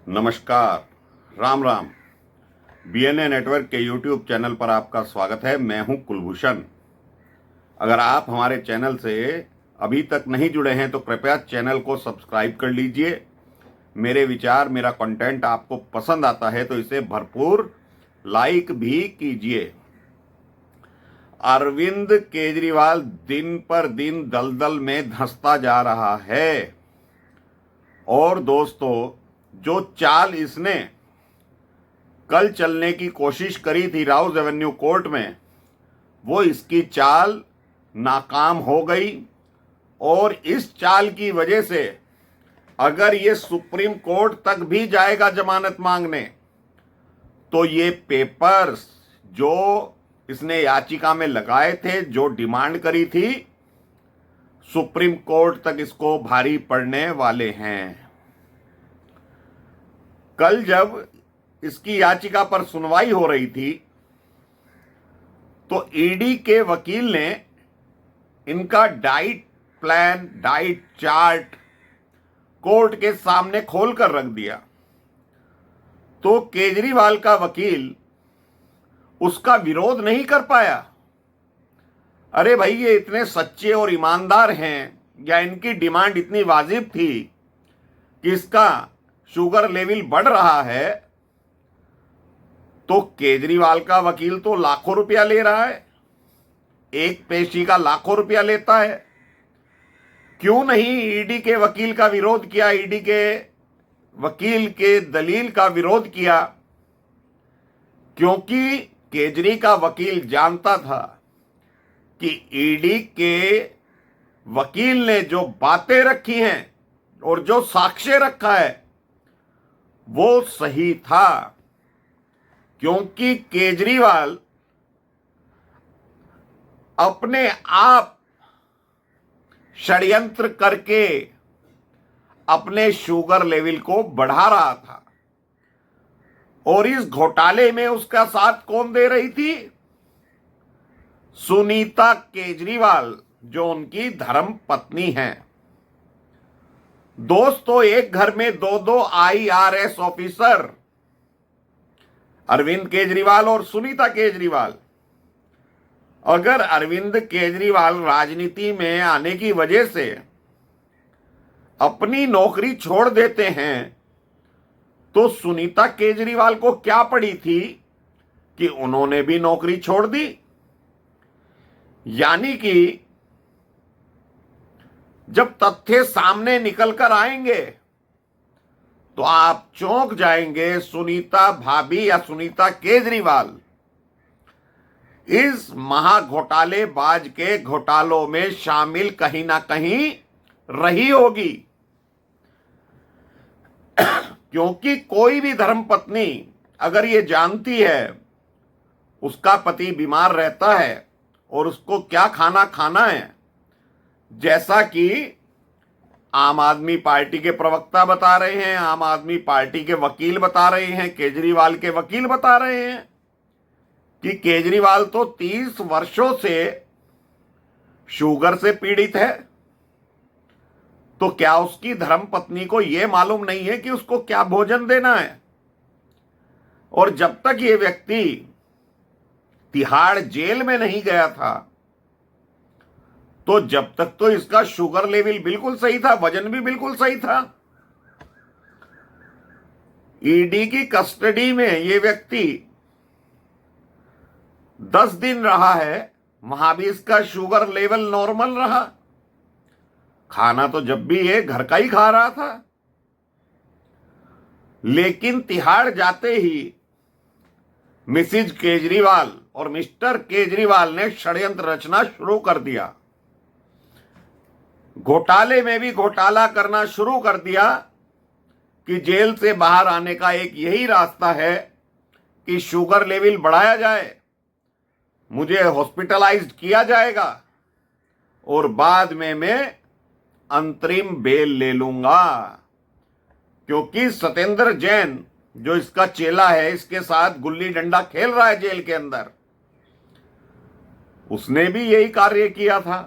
नमस्कार, Ram Ram. BNA network के YouTube channel पर आपका स्वागत है। मैं हूं कुलभूषण। अगर आप हमारे चैनल से अभी तक नहीं जुड़े हैं तो कृपया चैनल को सब्सक्राइब कर लीजिए। मेरे विचार, मेरा कंटेंट आपको पसंद आता है तो इसे भरपूर लाइक भी कीजिए। अरविंद केजरीवाल दिन पर दिन दलदल में धंसता जा रहा है और दोस्तों, जो चाल इसने कल चलने की कोशिश करी थी राउज एवेन्यू कोर्ट में, वो इसकी चाल नाकाम हो गई। और इस चाल की वजह से अगर ये सुप्रीम कोर्ट तक भी जाएगा जमानत मांगने, तो ये पेपर्स जो इसने याचिका में लगाए थे, जो डिमांड करी थी, सुप्रीम कोर्ट तक इसको भारी पड़ने वाले हैं। कल जब इसकी याचिका पर सुनवाई हो रही थी तो ईडी के वकील ने इनका diet plan, diet chart court के सामने खोलकर रख दिया। तो केजरीवाल का वकील उसका विरोध नहीं कर पाया। अरे भाई, ये इतने सच्चे और ईमानदार हैं, या इनकी डिमांड इतनी वाजिब थी कि इसका शुगर लेवल बढ़ रहा है, तो केजरीवाल का वकील तो लाखों रुपया ले रहा है, एक पेशी का लाखों रुपया लेता है। क्यों नहीं ईडी के वकील का विरोध किया, ईडी के वकील के दलील का विरोध किया? क्योंकि केजरी का वकील जानता था कि ईडी के वकील ने जो बातें रखी हैं और जो साक्ष्य रखा है वो सही था। क्योंकि केजरीवाल अपने आप षड्यंत्र करके अपने शुगर लेवल को बढ़ा रहा था। और इस घोटाले में उसका साथ कौन दे रही थी? सुनीता केजरीवाल, जो उनकी धर्म पत्नी हैं। दोस्तों, एक घर में दो दो आईआरएस ऑफिसर, अरविंद केजरीवाल और सुनीता केजरीवाल। अगर अरविंद केजरीवाल राजनीति में आने की वजह से अपनी नौकरी छोड़ देते हैं, तो सुनीता केजरीवाल को क्या पड़ी थी कि उन्होंने भी नौकरी छोड़ दी। यानी कि जब तथ्य सामने निकल कर आएंगे तो आप चौंक जाएंगे। सुनीता भाभी या सुनीता केजरीवाल इस महाघोटालेबाज के घोटालों में शामिल कहीं ना कहीं रही होगी। क्योंकि कोई भी धर्मपत्नी अगर ये जानती है उसका पति बीमार रहता है और उसको क्या खाना खाना है, जैसा कि आम आदमी पार्टी के प्रवक्ता बता रहे हैं, आम आदमी पार्टी के वकील बता रहे हैं, केजरीवाल के वकील बता रहे हैं कि केजरीवाल तो 30 वर्षों से शुगर से पीड़ित है। तो क्या उसकी धर्मपत्नी को यह मालूम नहीं है कि उसको क्या भोजन देना है? और जब तक ये व्यक्ति तिहाड़ जेल में नहीं गया था, तो जब तक तो इसका शुगर लेवल बिल्कुल सही था, वजन भी बिल्कुल सही था। ईडी की कस्टडी में ये व्यक्ति 10 दिन रहा है, वहां भी इसका शुगर लेवल नॉर्मल रहा। खाना तो जब भी ये घर का ही खा रहा था। लेकिन तिहाड़ जाते ही मिसिज केजरीवाल और मिस्टर केजरीवाल ने षड्यंत्र रचना शुरू कर दिया। घोटाले में भी घोटाला करना शुरू कर दिया कि जेल से बाहर आने का एक यही रास्ता है कि शुगर लेवल बढ़ाया जाए, मुझे हॉस्पिटलाइज्ड किया जाएगा और बाद में मैं अंतरिम बेल ले लूंगा। क्योंकि सत्येंद्र जैन, जो इसका चेला है, इसके साथ गुल्ली डंडा खेल रहा है जेल के अंदर, उसने भी यही कार्य किया था।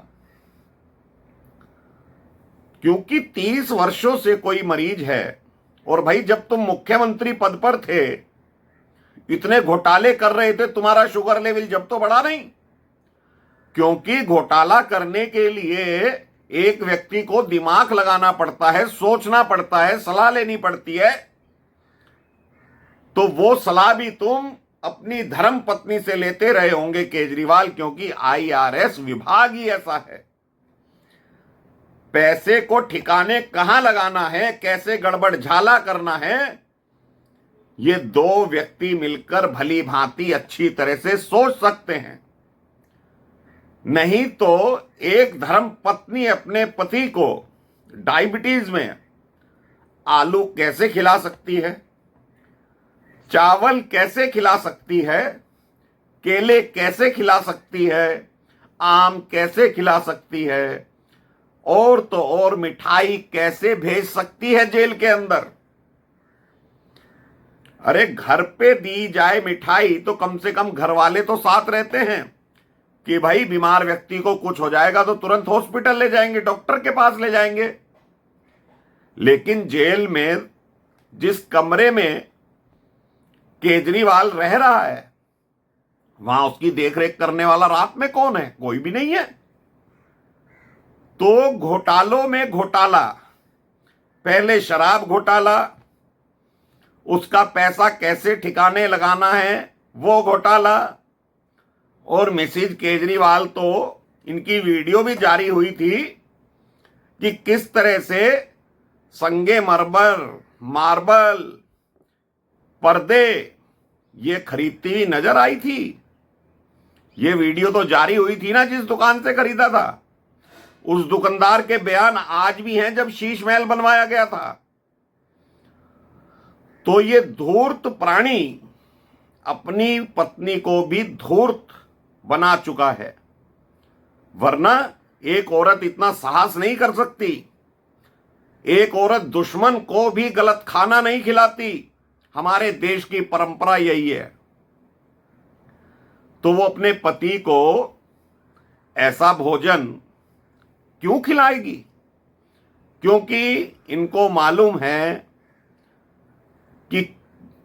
क्योंकि 30 वर्षों से कोई मरीज है और भाई जब तुम मुख्यमंत्री पद पर थे, इतने घोटाले कर रहे थे, तुम्हारा शुगर लेवल जब तो बढ़ा नहीं। क्योंकि घोटाला करने के लिए एक व्यक्ति को दिमाग लगाना पड़ता है, सोचना पड़ता है, सलाह लेनी पड़ती है। तो वो सलाह भी तुम अपनी धर्म पत्नी से लेते रहे होंगे केजरीवाल, क्योंकि IRS विभाग ही ऐसा है। पैसे को ठिकाने कहां लगाना है, कैसे गड़बड़ झाला करना है, ये दो व्यक्ति मिलकर भली भांति अच्छी तरह से सोच सकते हैं। नहीं तो एक धर्म पत्नी अपने पति को डायबिटीज में आलू कैसे खिला सकती है, चावल कैसे खिला सकती है, केले कैसे खिला सकती है, आम कैसे खिला सकती है, और तो और मिठाई कैसे भेज सकती है जेल के अंदर। अरे घर पे दी जाए मिठाई तो कम से कम घर वाले तो साथ रहते हैं कि भाई बीमार व्यक्ति को कुछ हो जाएगा तो तुरंत हॉस्पिटल ले जाएंगे, डॉक्टर के पास ले जाएंगे। लेकिन जेल में जिस कमरे में केजरीवाल रह रहा है, वहां उसकी देखरेख करने वाला रात में कौन है? कोई भी नहीं है। तो घोटालों में घोटाला, पहले शराब घोटाला, उसका पैसा कैसे ठिकाने लगाना है वो घोटाला, और मिसेज केजरीवाल तो इनकी वीडियो भी जारी हुई थी कि किस तरह से संगे मरमर, मार्बल, पर्दे ये खरीदती हुई नजर आई थी। ये वीडियो तो जारी हुई थी ना जिस दुकान से खरीदा था। उस दुकानदार के बयान आज भी हैं जब शीश महल बनवाया गया था। तो ये धूर्त प्राणी अपनी पत्नी को भी धूर्त बना चुका है, वरना एक औरत इतना साहस नहीं कर सकती। एक औरत दुश्मन को भी गलत खाना नहीं खिलाती, हमारे देश की परंपरा यही है। तो वो अपने पति को ऐसा भोजन क्यों खिलाएगी? क्योंकि इनको मालूम है कि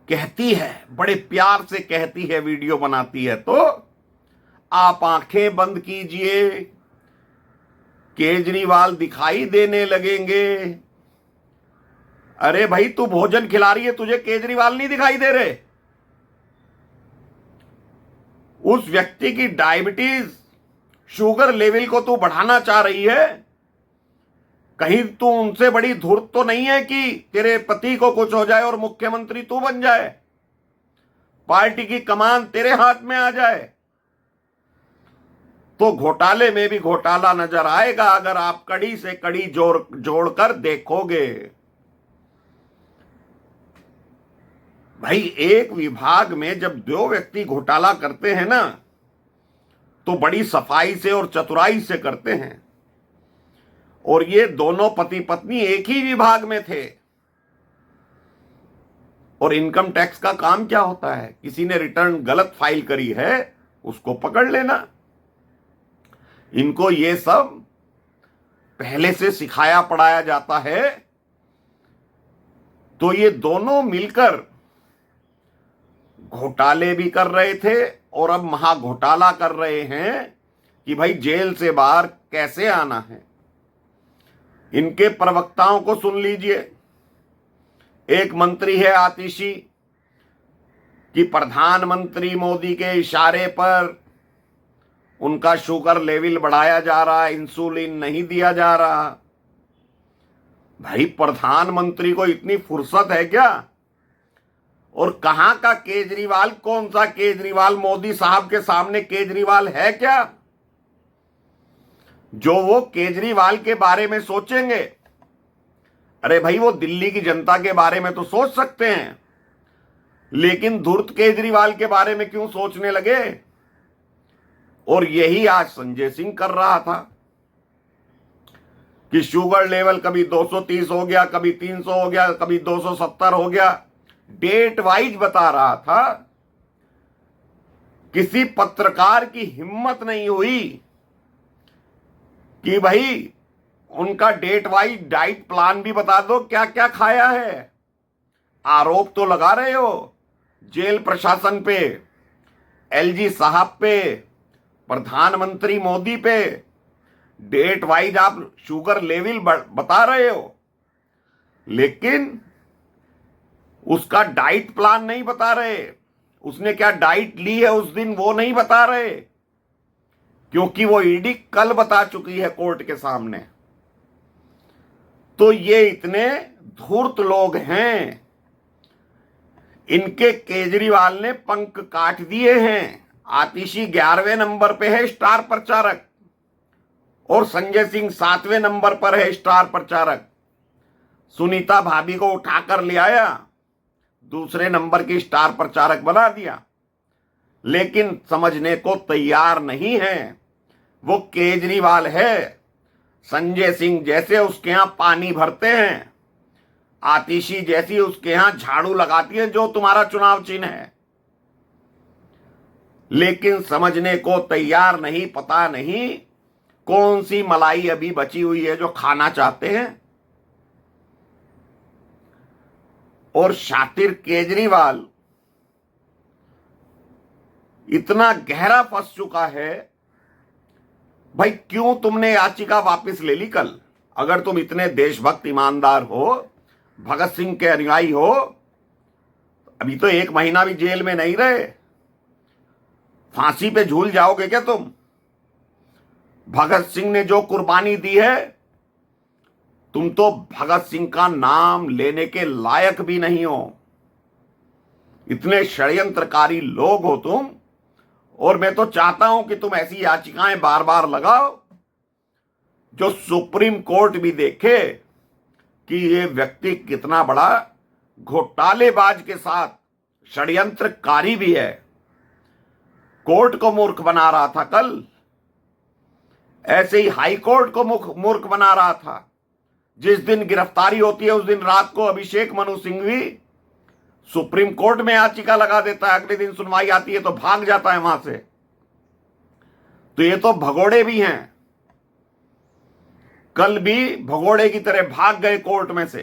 कहती है, बड़े प्यार से कहती है, वीडियो बनाती है, तो आप आंखें बंद कीजिए, केजरीवाल दिखाई देने लगेंगे। अरे भाई तू भोजन खिला रही है, तुझे केजरीवाल नहीं दिखाई दे रहे? उस व्यक्ति की डायबिटीज, शुगर लेवल को तू बढ़ाना चाह रही है। कहीं तू उनसे बड़ी धूर्त तो नहीं है कि तेरे पति को कुछ हो जाए और मुख्यमंत्री तू बन जाए, पार्टी की कमान तेरे हाथ में आ जाए? तो घोटाले में भी घोटाला नजर आएगा अगर आप कड़ी से कड़ी जोड़कर देखोगे। भाई एक विभाग में जब दो व्यक्ति घोटाला करते हैं ना, तो बड़ी सफाई से और चतुराई से करते हैं। और ये दोनों पति पत्नी एक ही विभाग में थे। और इनकम टैक्स का काम क्या होता है? किसी ने रिटर्न गलत फाइल करी है, उसको पकड़ लेना। इनको ये सब पहले से सिखाया पढ़ाया जाता है। तो ये दोनों मिलकर घोटाले भी कर रहे थे और अब महा घोटाला कर रहे हैं कि भाई जेल से बाहर कैसे आना है। इनके प्रवक्ताओं को सुन लीजिए। एक मंत्री है आतिशी कि प्रधानमंत्री मोदी के इशारे पर उनका शुगर लेवल बढ़ाया जा रहा है, इंसुलिन नहीं दिया जा रहा। भाई प्रधानमंत्री को इतनी फुर्सत है क्या? और कहां का केजरीवाल? कौन सा केजरीवाल? मोदी साहब के सामने केजरीवाल है क्या जो वो केजरीवाल के बारे में सोचेंगे? अरे भाई वो दिल्ली की जनता के बारे में तो सोच सकते हैं, लेकिन धूर्त केजरीवाल के बारे में क्यों सोचने लगे? और यही आज संजय सिंह कर रहा था कि शुगर लेवल कभी 230 हो गया, कभी 300 हो गया, कभी 270 हो गया, डेट वाइज बता रहा था। किसी पत्रकार की हिम्मत नहीं हुई कि भाई उनका डेट वाइज डाइट प्लान भी बता दो, क्या क्या खाया है। आरोप तो लगा रहे हो जेल प्रशासन पे, एलजी साहब पे, प्रधानमंत्री मोदी पे, डेट वाइज आप शुगर लेवल बता रहे हो, लेकिन उसका डाइट प्लान नहीं बता रहे। उसने क्या डाइट ली है उस दिन वो नहीं बता रहे, क्योंकि वो ईडी कल बता चुकी है कोर्ट के सामने। तो ये इतने धूर्त लोग हैं, इनके केजरीवाल ने पंख काट दिए हैं। आतिशी 11वें नंबर पे है स्टार प्रचारक, और संजय सिंह 7वें नंबर पर है स्टार प्रचारक। सुनीता भाभी को उठाकर ले आया, दूसरे नंबर की स्टार प्रचारक बना दिया, लेकिन समझने को तैयार नहीं है। वो केजरीवाल है, संजय सिंह जैसे उसके यहां पानी भरते हैं, आतिशी जैसी उसके यहां झाड़ू लगाती है, जो तुम्हारा चुनाव चिन्ह है, लेकिन समझने को तैयार नहीं। पता नहीं कौन सी मलाई अभी बची हुई है जो खाना चाहते हैं। और शातिर केजरीवाल इतना गहरा फंस चुका है। भाई क्यों तुमने याचिका वापस ले ली कल? अगर तुम इतने देशभक्त ईमानदार हो, भगत सिंह के अनुयायी हो, अभी तो 1 महीना भी जेल में नहीं रहे, फांसी पे झूल जाओगे क्या तुम? भगत सिंह ने जो कुर्बानी दी है, तुम तो भगत सिंह का नाम लेने के लायक भी नहीं हो। इतने षड्यंत्रकारी लोग हो तुम। और मैं तो चाहता हूं कि तुम ऐसी याचिकाएं बार बार लगाओ जो सुप्रीम कोर्ट भी देखे कि ये व्यक्ति कितना बड़ा घोटालेबाज के साथ षड्यंत्रकारी भी है। कोर्ट को मूर्ख बना रहा था कल, ऐसे ही हाई कोर्ट को मूर्ख बना रहा था। जिस दिन गिरफ्तारी होती है उस दिन रात को अभिषेक मनु सिंघवी सुप्रीम कोर्ट में याचिका लगा देता है, अगले दिन सुनवाई आती है तो भाग जाता है वहां से। तो ये तो भगोड़े भी हैं, कल भी भगोड़े की तरह भाग गए कोर्ट में से।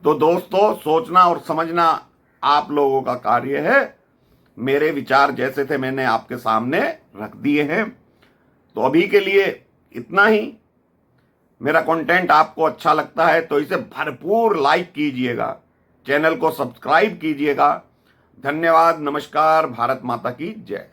तो दोस्तों, सोचना और समझना आप लोगों का कार्य है। मेरे विचार जैसे थे मैंने आपके सामने रख दिए हैं। तो अभी के लिए इतना ही। मेरा कंटेंट आपको अच्छा लगता है तो इसे भरपूर लाइक कीजिएगा, चैनल को सब्सक्राइब कीजिएगा। धन्यवाद, नमस्कार, भारत माता की जय।